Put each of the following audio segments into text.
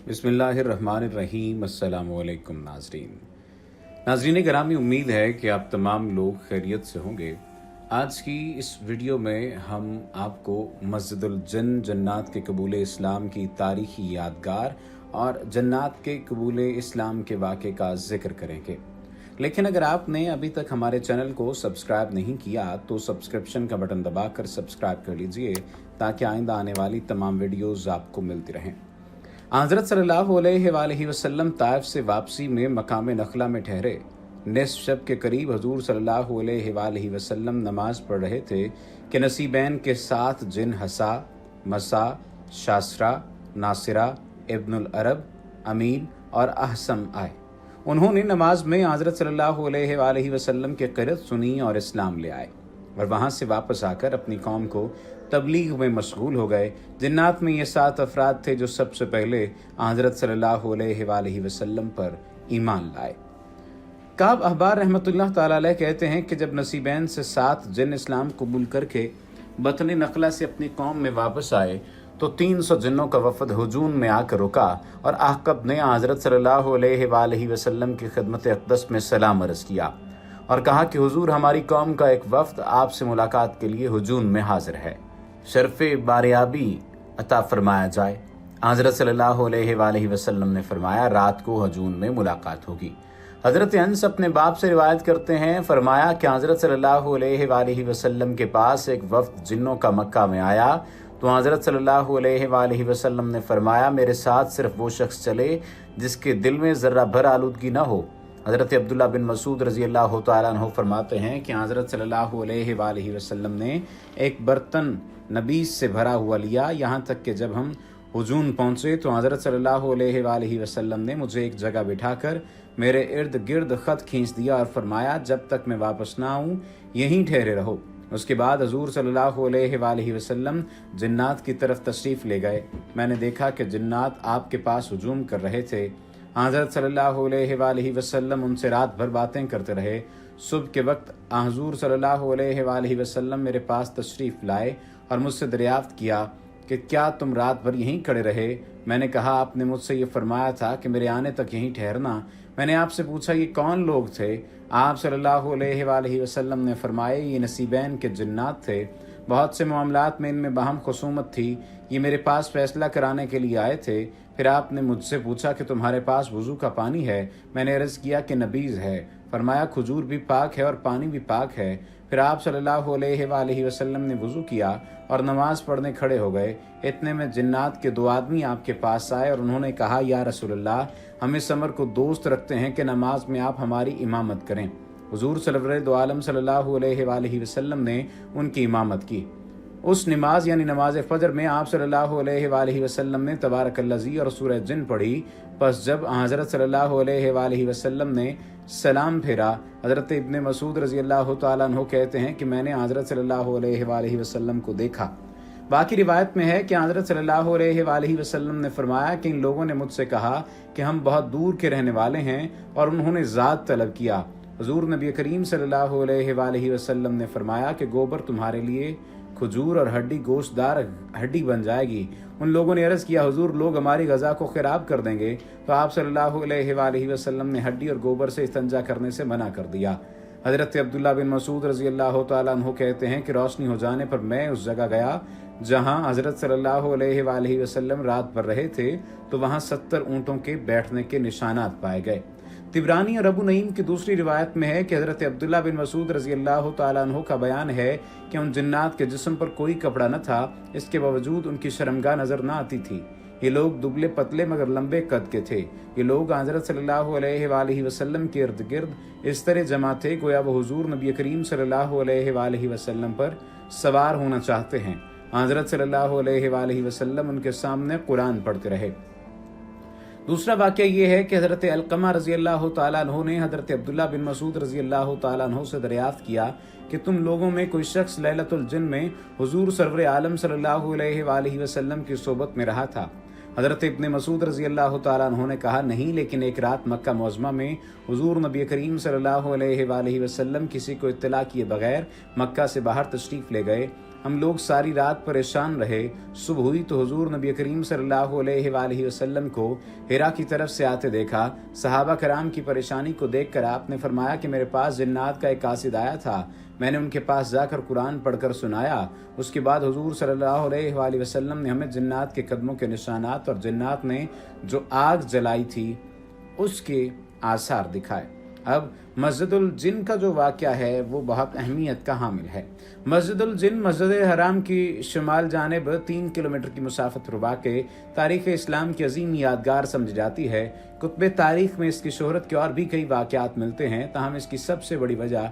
बिस्मिल्लाहिर्रहमानिर्रहीम। अस्सलामु अलैकुम नाजरीन करामी, उम्मीद है कि आप तमाम लोग खैरियत से होंगे। आज की इस वीडियो में हम आपको मस्जिदुल जन्न जन्नात के कबूल इस्लाम की तारीखी यादगार और जन्नात के कबूल इस्लाम के वाक़े का जिक्र करेंगे। लेकिन अगर आपने अभी तक हमारे चैनल को सब्सक्राइब नहीं किया तो सब्सक्रिप्शन का बटन दबाकर सब्सक्राइब कर लीजिए ताकि आइंदा आने वाली तमाम वीडियोज़ आपको मिलती रहें। हज़रत सल्लल्लाहु अलैहि वसल्लम ताइफ से वापसी में मकाम नखला में ठहरे। निस्फ शब के करीब हुजूर सल्लल्लाहु अलैहि वसल्लम नमाज पढ़ रहे थे कि नसीबैन के साथ जिन हसा, मसा, शासरा, नासिरा, इब्नुल अरब, अमीन और अहसम आए। उन्होंने नमाज में हज़रत सल्लल्लाहु अलैहि वसल्लम के क़िरात सुनी और इस्लाम ले आए और वहाँ से वापस आकर अपनी कौम को तबलीग में मशगूल हो गए। जिन्नात में ये 7 अफराद थे जो सबसे पहले हज़रत सल्लल्लाहु अलैहि वसल्लम पर ईमान लाए। काब अहबार रहमतुल्लाह ताला अलैह कहते हैं कि जब नसीबैन से 7 जिन इस्लाम कबूल करके बतन नखला से अपनी कौम में वापस आए तो 300 जिन्नों का वफद हुजूम में आकर रुका और आक़ब ने हज़रत सल्लल्लाहु अलैहि वसल्लम की खिदमत अक़दस में सलाम अर्ज़ किया और कहा कि हुजूर, हमारी कौम का एक वफ़द आपसे मुलाकात के लिए हुजूम में हाजिर है, शर्फ़े बारियाबी अता फरमाया जाए। हज़रत सल्लल्लाहु अलैहि वसल्लम ने फरमाया, रात को हुजूम में मुलाकात होगी। हज़रत अनस अपने बाप से रिवायत करते हैं, फरमाया कि हज़रत सल्लल्लाहु अलैहि वसल्लम के पास एक वफ़द जिन्नों का मक्का में आया तो हज़रत सल्लल्लाहु अलैहि वसल्लम ने फरमाया, मेरे साथ सिर्फ वो शख्स चले जिसके दिल में ज़र्रा भर आलूदगी न हो। हज़रत अब्दुल्ला बिन मसूद रज़ी अल्लाह तआला अन्हु फरमाते हैं कि हज़रत सल्लल्लाहु अलैहि वसल्लम ने एक बर्तन नबीस से भरा हुआ लिया, यहाँ तक कि जब हम हुजूम पहुँचे तो हज़रत सल्लल्लाहु अलैहि वसल्लम ने मुझे एक जगह बिठाकर मेरे इर्द गिर्द ख़त खींच दिया और फरमाया, जब तक मैं वापस ना आऊँ यहीं ठहरे रहो। उसके बाद हज़ूर सल्लल्लाहु अलैहि वसल्लम जिन्नात की तरफ तशरीफ़ ले गए। मैंने देखा कि जिन्नात आपके पास हुजूम कर रहे थे। हज़रत सल्लल्लाहु अलैहि वसल्लम उनसे रात भर बातें करते रहे। सुबह के वक्त हुजूर सल्लल्लाहु अलैहि वसल्लम मेरे पास तशरीफ़ लाए और मुझसे दरियाफ़्त किया कि क्या तुम रात भर यहीं खड़े रहे? मैंने कहा, आपने मुझसे ये फरमाया था कि मेरे आने तक यहीं ठहरना। मैंने आपसे पूछा, ये कौन लोग थे? आप सल्लल्लाहु अलैहि वसल्लम ने फरमाया, ये नसीबैन के जिन्नात थे। बहुत से मामलात में इनमें बाहम खुसूमत थी। ये मेरे पास फैसला कराने के लिए आए थे। फिर आपने मुझसे पूछा कि तुम्हारे पास वज़ू का पानी है? मैंने अर्ज़ किया कि नबीज़ है। फरमाया, खजूर भी पाक है और पानी भी पाक है। फिर आप सल्लल्लाहु अलैहि वसल्लम ने वज़ू किया और नमाज पढ़ने खड़े हो गए। इतने में जिन्नात के 2 आदमी आपके पास आए और उन्होंने कहा, या रसूलल्लाह, हम इस अमर को दोस्त रखते हैं कि नमाज में आप हमारी इमामत करें। हुजूर सरवरे दो आलम सल्लल्लाहु अलैहि वसल्लम ने उनकी इमामत की। उस नमाज यानी नमाज फ़जर में आप सल्लल्लाहु अलैहि वसल्लम ने तबारकल्लज़ी और सूरह जिन पढ़ी। बस जब हज़रत सल्लल्लाहु अलैहि वसल्लम ने सलाम फेरा, हज़रत इब्न मसूद रज़ी अल्लाह तआला अन्हु कहते हैं कि मैंने हज़रत सल्लल्लाहु अलैहि वसल्लम को देखा। बाकी रिवायत में है कि हज़रत सल्लल्लाहु अलैहि वसल्लम ने फरमाया कि इन लोगों ने मुझसे कहा कि हम बहुत दूर के रहने वाले हैं और उन्होंने ज़ात तलब किया। हुज़ूर नबी करीम सल्लल्लाहु अलैहि वसल्लम ने फरमाया कि गोबर तुम्हारे लिए खजूर और हड्डी गोश्तदार हड्डी बन जाएगी। उन लोगों ने अर्ज़ किया, हुजूर, लोग हमारी गज़ा को ख़राब कर देंगे। तो आप सल्लल्लाहु अलैहि वसल्लम ने हड्डी और गोबर से इस्तिंजा करने से मना कर दिया। हज़रत अब्दुल्ला बिन मसूद रज़ी अल्लाह तआला अन्हु कहते हैं कि रोशनी हो जाने पर मैं उस जगह गया जहाँ हज़रत सल्लल्लाहु अलैहि वसल्लम रात भर रहे थे तो वहाँ 70 ऊँटों के बैठने के निशानात पाए गए। तिबरानी और अबू नईम की दूसरी रिवायत में है कि हज़रत अब्दुल्ला बिन मसूद रज़ी अल्लाह तआला अन्हु का बयान है कि उन जिन्नात के जिस्म पर कोई कपड़ा न था, इसके बावजूद उनकी शर्मगाह नज़र न आती थी। ये लोग दुबले पतले मगर लंबे कद के थे। ये लोग हज़रत सल्लल्लाहु अलैहि वसल्लम के इर्द गिर्द इस तरह जमा थे गोया वो हुजूर नबी करीम सल्लल्लाहु अलैहि वसल्लम पर सवार होना चाहते हैं। हज़रत सल्लल्लाहु अलैहि वसल्लम उनके सामने कुरान पढ़ते रहे। दूसरा वाक़या ये है कि हज़रत अलक़मा रज़ी अल्लाह तआला अन्हु ने हज़रत अब्दुल्ला बिन मसूद रज़ी अल्लाह तआला अन्हु से दरियाफ़्त किया कि तुम लोगों में कोई शख्स लैलतुल जिन्न में हुजूर सरवर आलम सल्लल्लाहु अलैहि वसल्लम की सोबत में रहा था। हज़रत इब्न मसूद रज़ी अल्लाह तआला अन्हु ने कहा, नहीं, लेकिन एक रात मक्का मुअज़्ज़मा में हुजूर नबी करीम सल्लल्लाहु अलैहि वसल्लम किसी को इत्तला किए बगैर मक्का से बाहर तशरीफ़ ले गए। ہم لوگ ساری رات پریشان رہے۔ صبح ہوئی تو حضور نبی کریم صلی اللہ علیہ وآلہ وسلم کو حرا کی طرف سے آتے دیکھا۔ صحابہ کرام کی پریشانی کو دیکھ کر آپ نے فرمایا کہ میرے پاس جنات کا ایک قاصد آیا تھا، میں نے ان کے پاس جا کر قرآن پڑھ کر سنایا۔ اس کے بعد حضور صلی اللہ علیہ وآلہ وسلم نے ہمیں جنات کے قدموں کے نشانات اور جنات نے جو آگ جلائی تھی اس کے آثار دکھائے۔ اب مسجد الجن کا جو واقعہ ہے وہ بہت اہمیت کا حامل ہے۔ مسجد الجن مسجد حرام کی شمال جانب 3 کلومیٹر کی مسافت پر واقع تاریخ اسلام کی عظیم یادگار سمجھی جاتی ہے۔ کتب تاریخ میں اس کی شہرت کے اور بھی کئی واقعات ملتے ہیں، تاہم اس کی سب سے بڑی وجہ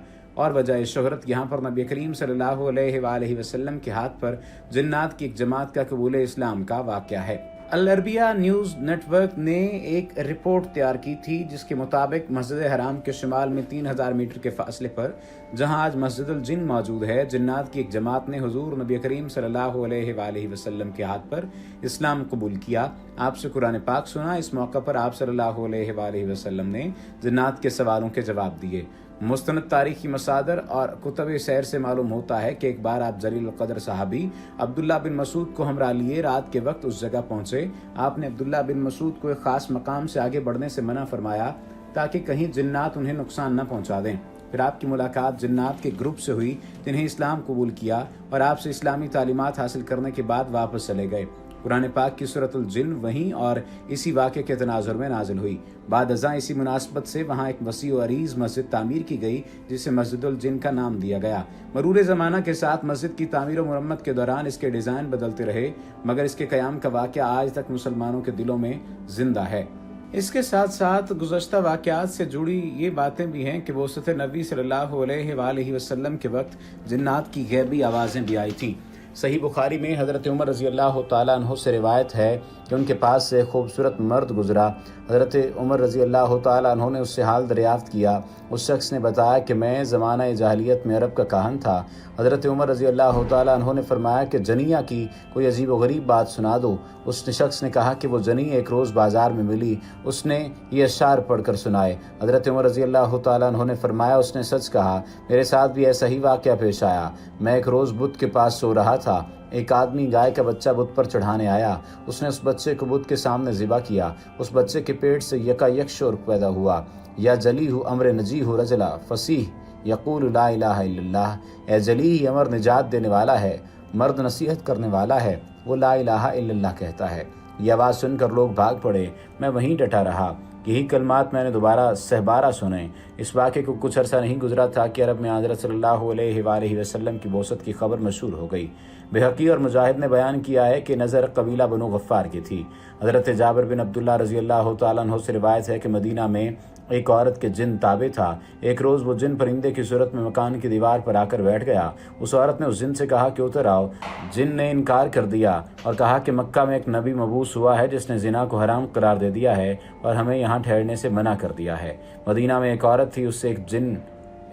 شہرت یہاں پر نبی کریم صلی اللہ علیہ وآلہ وسلم کے ہاتھ پر جنات کی ایک جماعت کا قبول اسلام کا واقعہ ہے۔ العربیہ نیوز نیٹ ورک نے ایک رپورٹ تیار کی تھی جس کے مطابق مسجد حرام کے شمال میں 3000 میٹر کے فاصلے پر جہاں آج مسجد الجن موجود ہے، جنات کی ایک جماعت نے حضور نبی کریم صلی اللہ علیہ وآلہ وسلم کے ہاتھ پر اسلام قبول کیا، آپ سے قرآن پاک سنا۔ اس موقع پر آپ صلی اللہ علیہ وآلہ وسلم نے جنات کے سوالوں کے جواب دیے۔ مستند تاریخی مصادر اور کتب سیر سے معلوم ہوتا ہے کہ ایک بار آپ جلیل القدر صحابی عبداللہ بن مسعود کو ہمراہ لیے رات کے وقت اس جگہ پہنچے۔ آپ نے عبداللہ بن مسعود کو ایک خاص مقام سے آگے بڑھنے سے منع فرمایا تاکہ کہیں جنات انہیں نقصان نہ پہنچا دیں۔ پھر آپ کی ملاقات جنات کے گروپ سے ہوئی جنہیں اسلام قبول کیا اور آپ سے اسلامی تعلیمات حاصل کرنے کے بعد واپس چلے گئے۔ قرآن پاک کی سورۃ الجن وہیں اور اسی واقعے کے تناظر میں نازل ہوئی۔ بعد ازاں اسی مناسبت سے وہاں ایک وسیع و عریض مسجد تعمیر کی گئی جسے مسجد الجن کا نام دیا گیا۔ مرور زمانہ کے ساتھ مسجد کی تعمیر و مرمت کے دوران اس کے ڈیزائن بدلتے رہے، مگر اس کے قیام کا واقعہ آج تک مسلمانوں کے دلوں میں زندہ ہے۔ اس کے ساتھ ساتھ گزشتہ واقعات سے جڑی یہ باتیں بھی ہیں کہ وسط نبی صلی اللہ علیہ وآلہ وسلم کے وقت جنات کی غیبی آوازیں بھی آئی تھیں۔ صحیح بخاری میں حضرت عمر رضی اللہ تعالیٰ عنہ سے روایت ہے کہ ان کے پاس سے خوبصورت مرد گزرا۔ حضرت عمر رضی اللہ تعالیٰ عنہ نے اس سے حال دریافت کیا۔ اس شخص نے بتایا کہ میں زمانہ جاہلیت میں عرب کا کاہن تھا۔ حضرت عمر رضی اللہ تعالیٰ عنہ نے فرمایا کہ جنیہ کی کوئی عجیب و غریب بات سنا دو۔ اس شخص نے کہا کہ وہ جنی ایک روز بازار میں ملی، اس نے یہ اشعار پڑھ کر سنائے۔ حضرت عمر رضی اللہ تعالیٰ عنہ نے فرمایا اس نے سچ کہا، میرے ساتھ بھی ایسا ہی واقعہ پیش آیا۔ میں ایک روز بت کے پاس سو رہا تھا، ایک آدمی گائے کا بچہ بت پر چڑھانے آیا، اس نے اس بچے کو بت کے سامنے ذبح کیا۔ اس بچے کے پیٹ سے یک شور پیدا ہوا، یا جلی ہو امر نجی ہو رجلا فصیح یقول لا الہ الا اللہ، اے جلی ہی امر نجات دینے والا ہے، مرد نصیحت کرنے والا ہے، وہ لا الہ الا اللہ کہتا ہے۔ یہ آواز سن کر لوگ بھاگ پڑے، میں وہیں ڈٹا رہا۔ یہی کلمات میں نے دوبارہ سہبارہ سنے۔ اس واقعے کو کچھ عرصہ نہیں گزرا تھا کہ عرب میں حضرت صلی اللہ علیہ وآلہ وسلم کی بعثت کی خبر مشہور ہو گئی۔ بہقی اور مجاہد نے بیان کیا ہے کہ نظر قبیلہ بنو غفار کی تھی۔ حضرت جابر بن عبداللہ رضی اللہ تعالیٰ عنہ سے روایت ہے کہ مدینہ میں ایک عورت کے جن تابع تھا۔ ایک روز وہ جن پرندے کی صورت میں مکان کی دیوار پر آ کر بیٹھ گیا۔ اس عورت نے اس جن سے کہا کہ اتر آؤ۔ جن نے انکار کر دیا اور کہا کہ مکہ میں ایک نبی مبعوث ہوا ہے جس نے زنا کو حرام قرار دے دیا ہے اور ہمیں یہاں ٹھہرنے سے منع کر دیا ہے۔ مدینہ میں ایک عورت تھی، اس سے ایک جن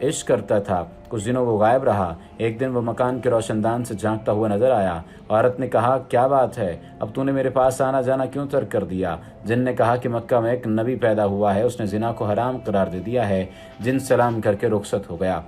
عشق کرتا تھا۔ کچھ دنوں وہ غائب رہا۔ ایک دن وہ مکان کے روشن دان سے جھانکتا ہوا نظر آیا۔ عورت نے کہا کیا بات ہے، اب تو نے میرے پاس آنا جانا کیوں ترک کر دیا؟ جن نے کہا کہ مکہ میں ایک نبی پیدا ہوا ہے، اس نے زنا کو حرام قرار دے دیا ہے۔ جن سلام کر کے رخصت ہو گیا۔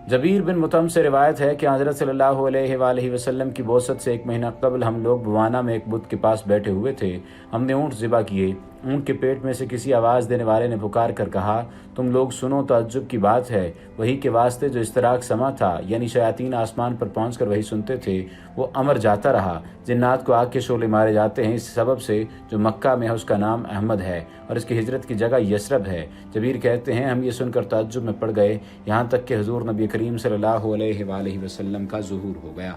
جبیر بن مطعم سے روایت ہے کہ حضرت صلی اللہ علیہ وآلہ وسلم کی بعثت سے 1 مہینہ قبل ہم لوگ بوانا میں ایک بت کے پاس بیٹھے ہوئے تھے۔ ہم نے اونٹ ذبح کیے۔ اونٹ کے پیٹ میں سے کسی آواز دینے والے نے پکار کر کہا تم لوگ سنو، تعجب کی بات ہے، وہی کے واسطے جو اشتراک سما تھا، یعنی شیاطین آسمان پر پہنچ کر وہی سنتے تھے، وہ امر جاتا رہا۔ جنات کو آگ کے شعلے مارے جاتے ہیں اس سبب سے جو مکہ میں ہے اس کا نام احمد ہے اور اس کی ہجرت کی جگہ یثرب ہے۔ جبیر کہتے ہیں ہم یہ سن کر تعجب میں پڑ گئے، یہاں تک کہ حضور نبی کریم صلی اللہ علیہ وآلہ وسلم کا ظہور ہو گیا۔